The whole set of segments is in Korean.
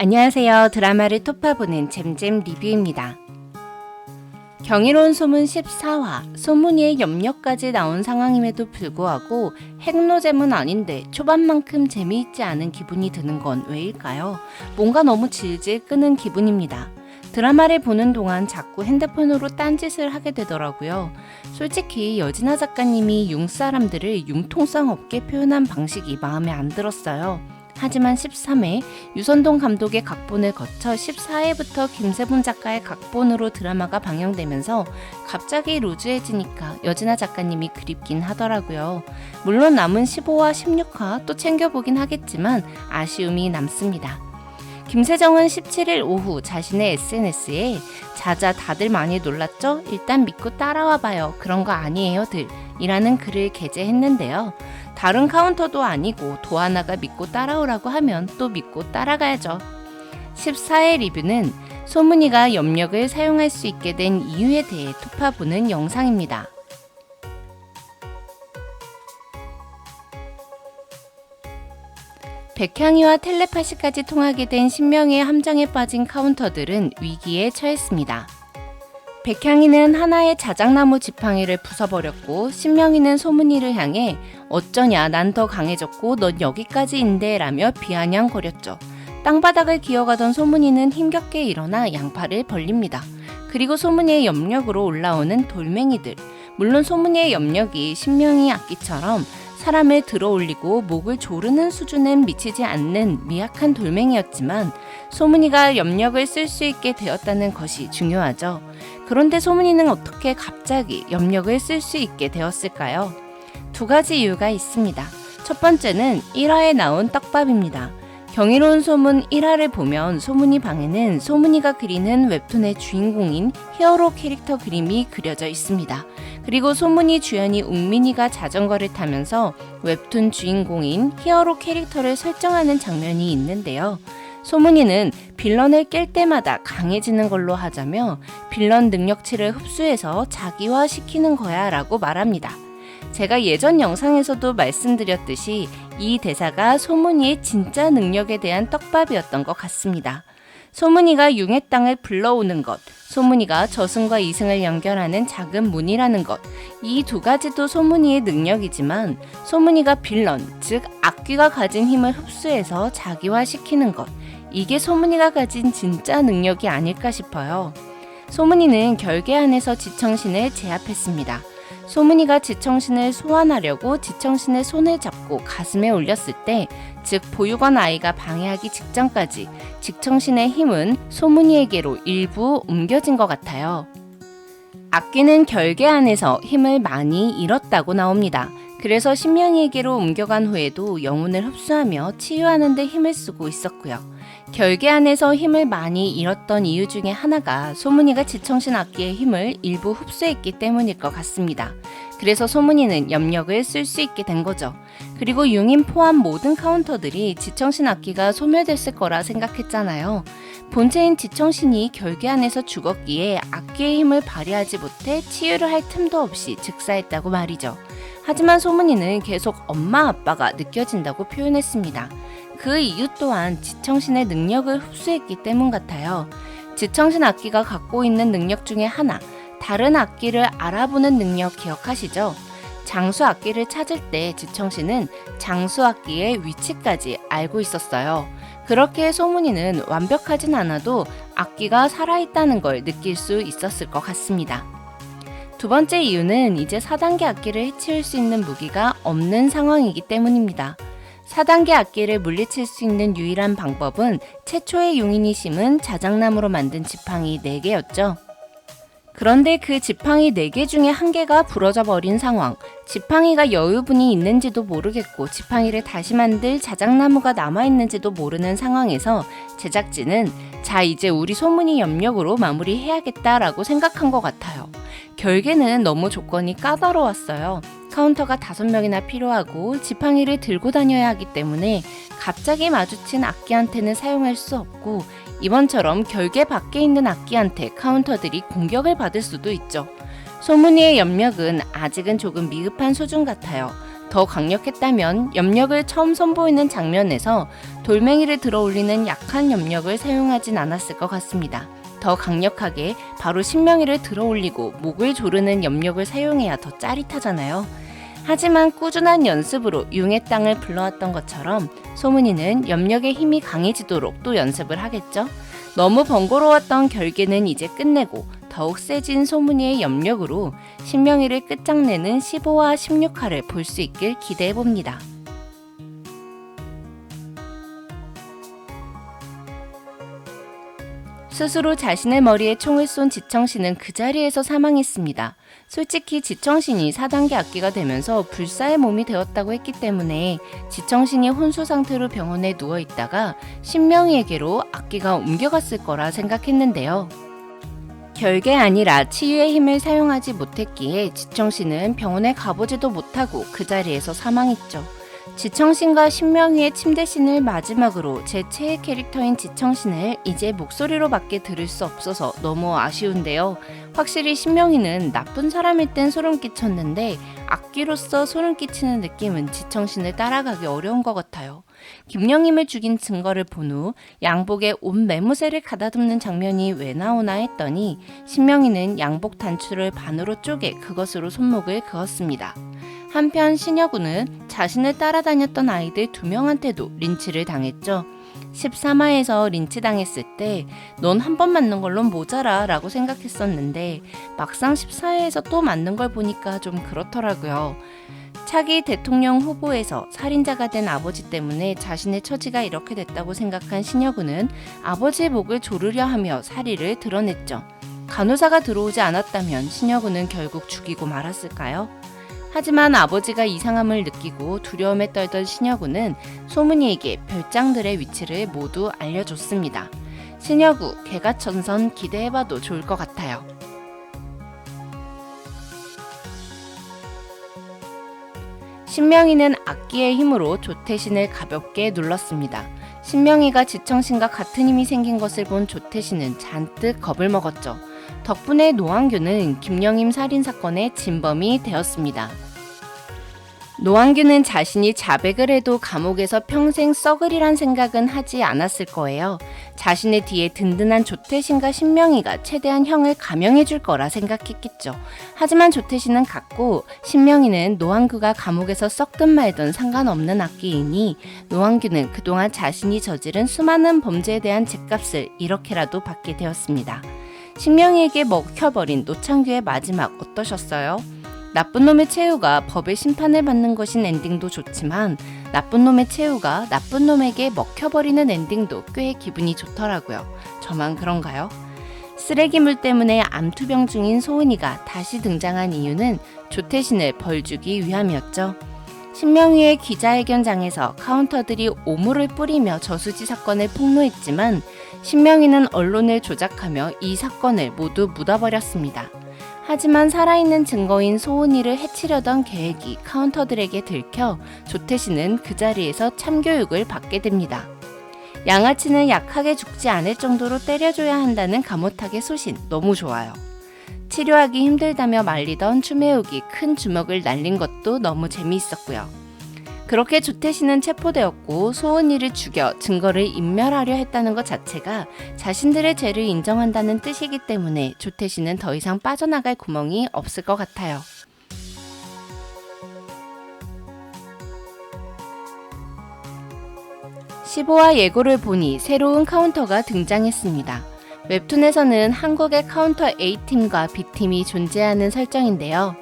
안녕하세요. 드라마를 토파보는 잼잼 리뷰입니다. 경이로운 소문 14화, 소문이의 염려까지 나온 상황임에도 불구하고 핵노잼은 아닌데 초반만큼 재미있지 않은 기분이 드는 건 왜일까요? 뭔가 너무 질질 끄는 기분입니다. 드라마를 보는 동안 자꾸 핸드폰으로 딴짓을 하게 되더라고요. 솔직히 여진아 작가님이 융사람들을 융통성 없게 표현한 방식이 마음에 안 들었어요. 하지만 13회 유선동 감독의 각본을 거쳐 14회부터 김세분 작가의 각본으로 드라마가 방영되면서 갑자기 루즈해지니까 여진아 작가님이 그립긴 하더라고요. 물론 남은 15화, 16화 또 챙겨보긴 하겠지만 아쉬움이 남습니다. 김세정은 17일 오후 자신의 SNS에 자자 다들 많이 놀랐죠? 일단 믿고 따라와봐요. 그런 거 아니에요 들 이라는 글을 게재했는데요. 다른 카운터도 아니고 도하나가 믿고 따라오라고 하면 또 믿고 따라가야죠. 14회 리뷰는 소문이가 염력을 사용할 수 있게 된 이유에 대해 토파보는 영상입니다. 백향이와 텔레파시까지 통하게 된 신명의 함정에 빠진 카운터들은 위기에 처했습니다. 백향이는 하나의 자작나무 지팡이를 부숴버렸고 신명이는 소문이를 향해 어쩌냐 난 더 강해졌고 넌 여기까지인데 라며 비아냥거렸죠. 땅바닥을 기어가던 소문이는 힘겹게 일어나 양팔을 벌립니다. 그리고 소문이의 염력으로 올라오는 돌멩이들. 물론 소문이의 염력이 신명이 악기처럼 사람을 들어올리고 목을 조르는 수준엔 미치지 않는 미약한 돌멩이였지만 소문이가 염력을 쓸 수 있게 되었다는 것이 중요하죠. 그런데 소문이는 어떻게 갑자기 염력을 쓸 수 있게 되었을까요? 두 가지 이유가 있습니다. 첫 번째는 1화에 나온 떡밥입니다. 경이로운 소문 1화를 보면 소문이 방에는 소문이가 그리는 웹툰의 주인공인 히어로 캐릭터 그림이 그려져 있습니다. 그리고 소문이 주연이 웅민이가 자전거를 타면서 웹툰 주인공인 히어로 캐릭터를 설정하는 장면이 있는데요. 소문이는 빌런을 깰 때마다 강해지는 걸로 하자며 빌런 능력치를 흡수해서 자기화시키는 거야 라고 말합니다. 제가 예전 영상에서도 말씀드렸듯이 이 대사가 소문이의 진짜 능력에 대한 떡밥이었던 것 같습니다. 소문이가 융의 땅을 불러오는 것, 소문이가 저승과 이승을 연결하는 작은 문이라는 것, 이 두 가지도 소문이의 능력이지만 소문이가 빌런, 즉 악귀가 가진 힘을 흡수해서 자기화시키는 것, 이게 소문이가 가진 진짜 능력이 아닐까 싶어요. 소문이는 결계 안에서 지청신을 제압했습니다. 소문이가 지청신을 소환하려고 지청신의 손을 잡고 가슴에 올렸을 때, 즉 보육원 아이가 방해하기 직전까지 지청신의 힘은 소문이에게로 일부 옮겨진 것 같아요. 악귀는 결계 안에서 힘을 많이 잃었다고 나옵니다. 그래서 신명이에게로 옮겨간 후에도 영혼을 흡수하며 치유하는 데 힘을 쓰고 있었고요. 결계 안에서 힘을 많이 잃었던 이유 중에 하나가 소문이가 지청신 악기의 힘을 일부 흡수했기 때문일 것 같습니다. 그래서 소문이는 염력을 쓸 수 있게 된 거죠. 그리고 융인 포함 모든 카운터들이 지청신 악기가 소멸됐을 거라 생각했잖아요. 본체인 지청신이 결계 안에서 죽었기에 악기의 힘을 발휘하지 못해 치유를 할 틈도 없이 즉사했다고 말이죠. 하지만 소문이는 계속 엄마 아빠가 느껴진다고 표현했습니다. 그 이유 또한 지청신의 능력을 흡수했기 때문 같아요. 지청신 악기가 갖고 있는 능력 중에 하나, 다른 악기를 알아보는 능력 기억하시죠? 장수 악기를 찾을 때 지청신은 장수 악기의 위치까지 알고 있었어요. 그렇게 소문이는 완벽하진 않아도 악기가 살아있다는 걸 느낄 수 있었을 것 같습니다. 두 번째 이유는 이제 4단계 악기를 해치울 수 있는 무기가 없는 상황이기 때문입니다. 4단계 악기를 물리칠 수 있는 유일한 방법은 최초의 용인이 심은 자작나무로 만든 지팡이 4개였죠. 그런데 그 지팡이 4개 중에 1개가 부러져 버린 상황, 지팡이가 여유분이 있는지도 모르겠고 지팡이를 다시 만들 자작나무가 남아있는지도 모르는 상황에서 제작진은 자 이제 우리 소문이 염력으로 마무리해야겠다라고 생각한 것 같아요. 결계는 너무 조건이 까다로웠어요. 카운터가 5명이나 필요하고 지팡이를 들고 다녀야 하기 때문에 갑자기 마주친 악기한테는 사용할 수 없고 이번처럼 결계 밖에 있는 악기한테 카운터들이 공격을 받을 수도 있죠. 소문이의 염력은 아직은 조금 미흡한 수준 같아요. 더 강력했다면 염력을 처음 선보이는 장면에서 돌멩이를 들어 올리는 약한 염력을 사용하진 않았을 것 같습니다. 더 강력하게 바로 신명이를 들어 올리고 목을 조르는 염력을 사용해야 더 짜릿하잖아요. 하지만 꾸준한 연습으로 융의 땅을 불러왔던 것처럼 소문이는 염력의 힘이 강해지도록 또 연습을 하겠죠. 너무 번거로웠던 결계는 이제 끝내고 더욱 세진 소문이의 염력으로 신명이를 끝장내는 15화, 16화를 볼 수 있길 기대해봅니다. 스스로 자신의 머리에 총을 쏜 지청신은 그 자리에서 사망했습니다. 솔직히 지청신이 4단계 악기가 되면서 불사의 몸이 되었다고 했기 때문에 지청신이 혼수 상태로 병원에 누워있다가 신명이에게로 악기가 옮겨갔을 거라 생각했는데요. 결계 아니라 치유의 힘을 사용하지 못했기에 지청신은 병원에 가보지도 못하고 그 자리에서 사망했죠. 지청신과 신명이의 침대신을 마지막으로 제 최애 캐릭터인 지청신을 이제 목소리로밖에 들을 수 없어서 너무 아쉬운데요. 확실히 신명이는 나쁜 사람일 땐 소름 끼쳤는데 악기로서 소름 끼치는 느낌은 지청신을 따라가기 어려운 것 같아요. 김영임을 죽인 증거를 본 후 양복에 온 매무새를 가다듬는 장면이 왜 나오나 했더니 신명이는 양복 단추를 반으로 쪼개 그것으로 손목을 그었습니다. 한편 신여군은 자신을 따라다녔던 아이들 2명한테도 린치를 당했죠. 13화에서 린치 당했을 때 넌 한 번 맞는 걸론 모자라 라고 생각했었는데 막상 14화에서 또 맞는 걸 보니까 좀 그렇더라고요. 차기 대통령 후보에서 살인자가 된 아버지 때문에 자신의 처지가 이렇게 됐다고 생각한 신여군은 아버지의 목을 조르려 하며 사리를 드러냈죠. 간호사가 들어오지 않았다면 신여군은 결국 죽이고 말았을까요? 하지만 아버지가 이상함을 느끼고 두려움에 떨던 신여군은 소문이에게 별장들의 위치를 모두 알려줬습니다. 신여구, 개가천선 기대해봐도 좋을 것 같아요. 신명이는 악기의 힘으로 조태신을 가볍게 눌렀습니다. 신명이가 지청신과 같은 힘이 생긴 것을 본 조태신은 잔뜩 겁을 먹었죠. 덕분에 노한규는 김영임 살인사건의 진범이 되었습니다. 노한규는 자신이 자백을 해도 감옥에서 평생 썩으리란 생각은 하지 않았을 거예요. 자신의 뒤에 든든한 조태신과 신명이가 최대한 형을 감형해 줄 거라 생각했겠죠. 하지만 조태신은 갔고 신명이는 노한규가 감옥에서 썩든 말든 상관없는 악기이니 노한규는 그동안 자신이 저지른 수많은 범죄에 대한 죗값을 이렇게라도 받게 되었습니다. 신명이에게 먹혀버린 노창규의 마지막 어떠셨어요? 나쁜 놈의 최후가 법의 심판을 받는 것인 엔딩도 좋지만 나쁜 놈의 최후가 나쁜 놈에게 먹혀버리는 엔딩도 꽤 기분이 좋더라고요. 저만 그런가요? 쓰레기물 때문에 암투병 중인 소은이가 다시 등장한 이유는 조태신을 벌주기 위함이었죠. 신명희의 기자회견장에서 카운터들이 오물을 뿌리며 저수지 사건을 폭로했지만 신명희는 언론을 조작하며 이 사건을 모두 묻어버렸습니다. 하지만 살아있는 증거인 소은이를 해치려던 계획이 카운터들에게 들켜 조태신은 그 자리에서 참교육을 받게 됩니다. 양아치는 약하게 죽지 않을 정도로 때려줘야 한다는 가모탁의 소신 너무 좋아요. 치료하기 힘들다며 말리던 추매욱이 큰 주먹을 날린 것도 너무 재미있었고요. 그렇게 조태신은 체포되었고 소은이를 죽여 증거를 인멸하려 했다는 것 자체가 자신들의 죄를 인정한다는 뜻이기 때문에 조태신은 더 이상 빠져나갈 구멍이 없을 것 같아요. (15화) 예고를 보니 새로운 카운터가 등장했습니다. 웹툰에서는 한국의 카운터 A팀과 B팀이 존재하는 설정인데요.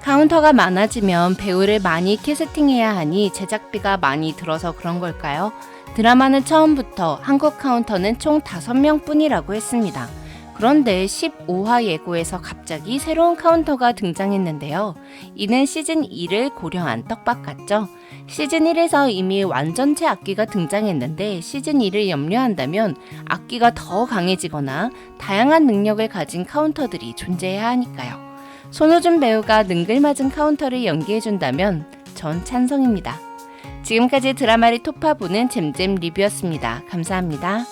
카운터가 많아지면 배우를 많이 캐스팅해야 하니 제작비가 많이 들어서 그런 걸까요? 드라마는 처음부터 한국 카운터는 총 5명 뿐이라고 했습니다. 그런데 15화 예고에서 갑자기 새로운 카운터가 등장했는데요. 이는 시즌 2를 고려한 떡밥 같죠? 시즌 1에서 이미 완전체 악기가 등장했는데 시즌 2를 염려한다면 악기가 더 강해지거나 다양한 능력을 가진 카운터들이 존재해야 하니까요. 손호준 배우가 능글맞은 카운터를 연기해준다면 전 찬성입니다. 지금까지 드라마를 토파보는 잼잼 리뷰였습니다. 감사합니다.